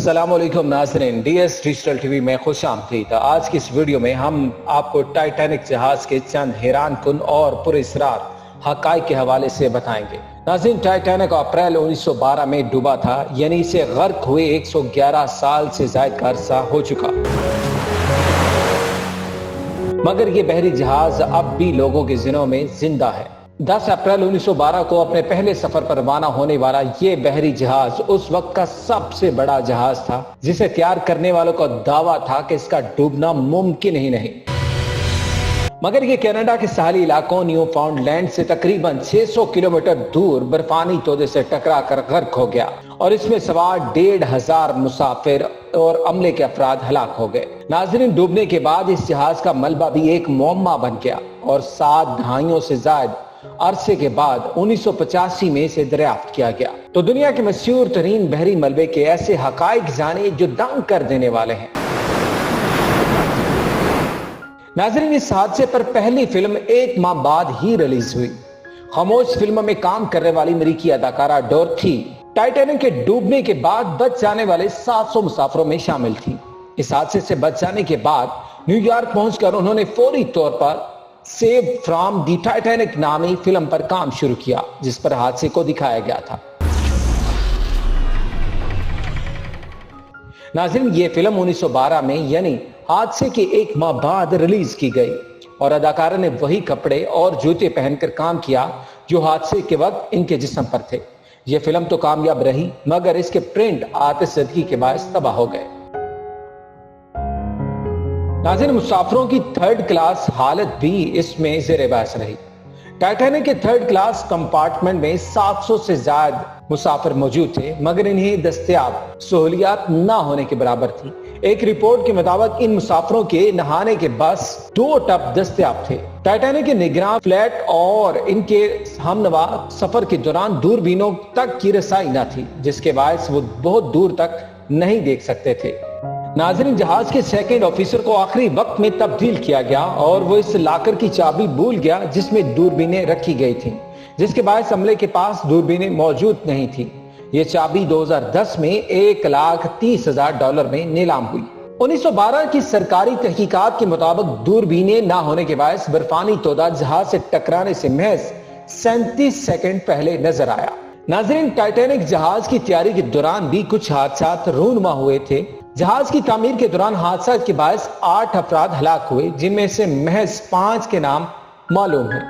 अस्सलाम वालेकुम नाज़रीन, DS डिजिटल टीवी में खुश आमदीद। आज की इस वीडियो में हम आपको टाइटैनिक जहाज के चंद हैरान कुन और पुरअसरार हक़ाइक़ के हवाले से बताएंगे। नाज़रीन, टाइटैनिक अप्रैल 1912 में डूबा था, यानी इसे गर्क हुए 111 साल से ज़ायद का अरसा हो चुका। मगर ये बहरी जहाज अब भी लोगों के ज़हनों में जिंदा है। 10 अप्रैल 1912 को अपने पहले सफर पर रवाना होने वाला ये बहरी जहाज उस वक्त का सबसे बड़ा जहाज था, जिसे तैयार करने वालों का दावा था कि इसका डूबना मुमकिन ही नहीं। मगर ये कनाडा के साहली इलाकों न्यू फाउंडलैंड से तकरीबन 600 किलोमीटर दूर बर्फानी तोदे से टकरा कर गर्क हो गया और इसमें सवार 1,500 मुसाफिर और अमले के अफराद हलाक हो गए। नाज़रीन, डूबने के बाद इस जहाज का मलबा भी एक मुअम्मा बन गया और 7 दहाइयों से ज्यादा अरसे के बाद 1985 में इसे दरियाफ्त किया गया। तो दुनिया के मशहूर तरीन बहरी मलबे के ऐसे हकाइक जाने जो दंग कर देने वाले हैं। नाज़रीन, इस हादसे पर पहली फिल्म 1 माह बाद ही रिलीज हुई। खामोश फिल्म में काम करने वाली अमेरिकी अदाकारा डोरथी टाइटैनिक के डूबने के बाद बच जाने वाले 700 मुसाफिरों में शामिल थी। इस हादसे से बच जाने के बाद न्यूयॉर्क पहुंचकर उन्होंने फौरी तौर पर सेव फ्रॉम दी टाइटैनिक नामी फिल्म पर काम शुरू किया, जिस पर हादसे को दिखाया गया था। नाज़रीन, ये फिल्म 1912 में यानी हादसे के 1 माह बाद रिलीज की गई और अदाकारा ने वही कपड़े और जूते पहनकर काम किया जो हादसे के वक्त इनके जिस्म पर थे। यह फिल्म तो कामयाब रही, मगर इसके प्रिंट आतिशबाजी के बायस तबाह हो गए। नाज़रीन, मुसाफिरों की 3rd क्लास हालत भी इसमें ज़ेर बहस रही। टाइटैनिक के 3rd क्लास कंपार्टमेंट में 700 से ज्यादा मुसाफिर मौजूद थे, मगर इन्हें दस्तयाब सहूलियात न होने के बराबर थी। एक रिपोर्ट के मुताबिक इन मुसाफिरों के नहाने के बस 2 टब दस्तयाब थे। टाइटैनिक के निगरान फ्लैट और इनके हमनवा सफर के दौरान दूरबीनों तक की रसाई न थी, जिसके बायस वो बहुत दूर तक नहीं देख सकते थे। नाज़रीन, जहाज के 2nd ऑफिसर को आखिरी वक्त में तब्दील किया गया और वो इस लाकर की चाबी भूल गया जिसमें दूरबीनें रखी गई थी, जिसके बायस अमले के पास दूरबीनें मौजूद नहीं थी। ये चाबी 2010 में $1,30,000 में नीलाम हुई। 1912 की सरकारी तहकीकात के मुताबिक दूरबीनें ना होने के बायस बर्फानी तोदा जहाज से टकराने से महज 37 सेकंड पहले नजर आया। नाज़रीन, टाइटैनिक जहाज की तैयारी के दौरान भी कुछ हादसात रूनुमा हुए थे। जहाज की तामीर के दौरान हादसा के बायस 8 अफराद हलाक हुए, जिनमें से महज 5 के नाम मालूम है।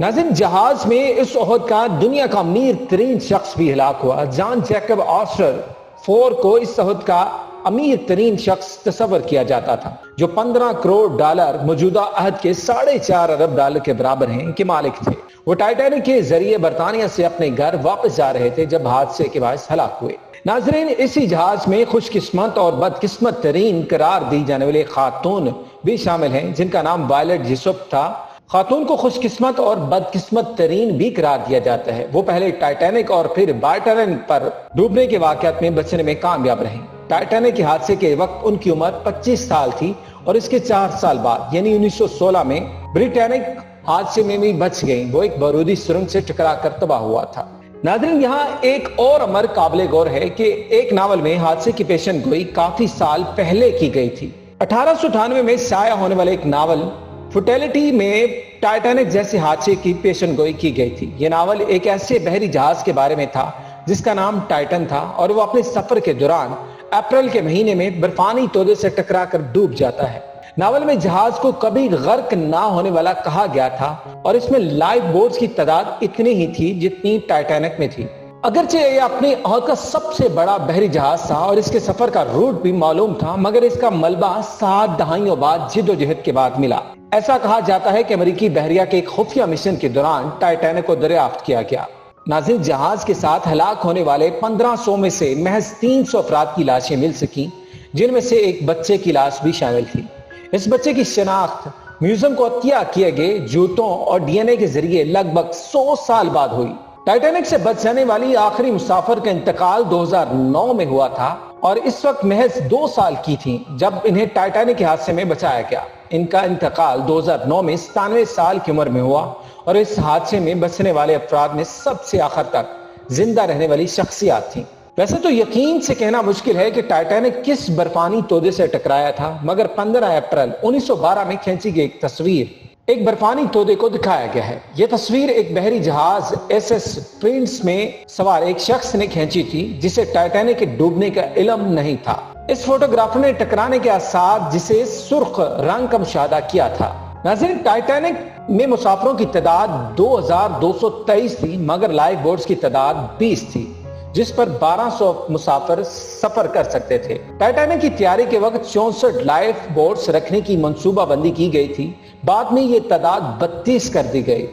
नाज़रीन, जहाज में इस वक्त का दुनिया का अमीर तरीन शख्स भी हलाक हुआ। जॉन जैकब ऑस्टर 4 को इस वक्त का अमीर तरीन शख्स तस्वर किया जाता था, जो $15 करोड़ मौजूदा अहद के $4.5 अरब के बराबर हैं के मालिक थे। वो टाइटैनिक के जरिए बरतानिया से अपने घर वापस जा रहे थे जब हादसे के बाद हलाक हुए। नाज़रीन, इसी जहाज में खुशकिस्मत और बदकिस्मत तरीन करार दी जाने वाली खातून भी शामिल हैं, जिनका नाम वायलेट जिसुप था। खातून को खुशकिस्मत और बदकिस्मत तरीन भी करार दिया जाता है। वो पहले टाइटैनिक और फिर टाइटैनिक पर डूबने के वाकयात में बचने में कामयाब रही। टाइटैनिक के हादसे के वक्त उनकी उम्र 25 साल थी और इसके 4 साल बाद यानी 1916 में ब्रिटानिक हादसे में भी बच गई। वो एक बारूदी सुरंग से टकरा कर तबाह हुआ था। नाज़रीन, यहाँ एक और अमर काबिल गौर है कि एक नावल में हादसे की पेशन गोई काफी साल पहले की गई थी। 1898 में शाया होने वाले एक नावल फुटेलिटी में टाइटैनिक जैसे हादसे की पेशन गोई की गई थी। यह नावल एक ऐसे बहरी जहाज के बारे में था जिसका नाम टाइटन था और वो अपने सफर के दौरान अप्रैल के महीने में बर्फानी तोदे से टकरा कर डूब जाता है। नावल में जहाज को कभी गर्क ना होने वाला कहा गया था और इसमें लाइफ बोट्स की तादाद इतनी ही थी जितनी टाइटैनिक में थी। अगरचे ये अपने अहद का सबसे बड़ा बहरी जहाज था और इसके सफर का रूट भी मालूम था, मगर इसका मलबा 7 दहाइयों बाद जिद्दोजहद के बाद मिला। ऐसा कहा जाता है कि अमेरिकी बहरिया के एक खुफिया मिशन के दौरान टाइटैनिक को दरियाफ्त किया गया। नाज़रीन, जहाज के साथ हलाक होने वाले 1500 में से महज 300 अफराद की लाशें मिल सकी, जिनमें से एक बच्चे की लाश भी शामिल थी। इस बच्चे की शनाख्त म्यूजियम को अतिया किए गए जूतों और DNA के जरिए लगभग 100 साल बाद हुई। टाइटैनिक से बच जाने वाली आखिरी मुसाफिर का इंतकाल 2009 में हुआ था और इस वक्त महज 2 साल की थी जब इन्हें टाइटैनिक के हादसे में बचाया गया। इनका इंतकाल 2009 में 97 साल की उम्र में हुआ और इस हादसे में बचने वाले अफराद में सबसे आखिर तक زندہ رہنے والی شخصیات تھیں۔ ویسے تو یقین سے کہنا مشکل ہے کہ ٹائٹینک کس برفانی تودے سے ٹکرایا تھا، مگر 15 اپریل 1912 میں کھینچی گئی ایک تصویر ایک برفانی تودے کو دکھایا گیا ہے۔ یہ تصویر ایک بحری جہاز ایس ایس پرنس میں سوار ایک شخص نے کھینچی تھی جسے ٹائٹینک کے ڈوبنے کا علم نہیں تھا۔ اس فوٹوگرافر نے ٹکرانے کے آثار جسے سرخ رنگ کا مشاہدہ کیا تھا۔ ناظرین، ٹائٹینک میں مسافروں کی تعداد 2223 تھی، مگر لائف بوٹس کی تعداد 20 تھی، جس پر 1200 مسافر سفر کر سکتے تھے۔ ٹائٹینک کی تیاری کے وقت 64 لائف بوٹس رکھنے کی منصوبہ بندی کی گئی تھی، بعد میں یہ تعداد 32 کر دی گئی،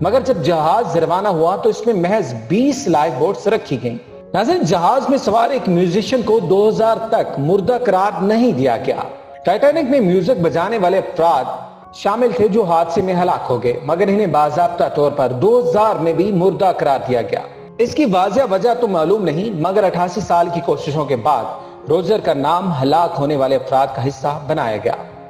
مگر جب جہاز روانہ ہوا تو اس میں محض 20 لائف بوٹس رکھی گئیں۔ ناظرین، جہاز میں سوار ایک میوزیشین کو 2000 تک مردہ قرار نہیں دیا گیا۔ ٹائٹینک میں میوزک بجانے والے افراد شامل تھے جو حادثے میں ہلاک ہو گئے، مگر انہیں باضابطہ طور پر 2000 میں بھی مردہ قرار دیا گیا۔ اس کی واضح وجہ تو معلوم نہیں، مگر 88 سال کی کوششوں کے بعد روجر کا نام ہلاک ہونے والے افراد کا حصہ بنایا گیا۔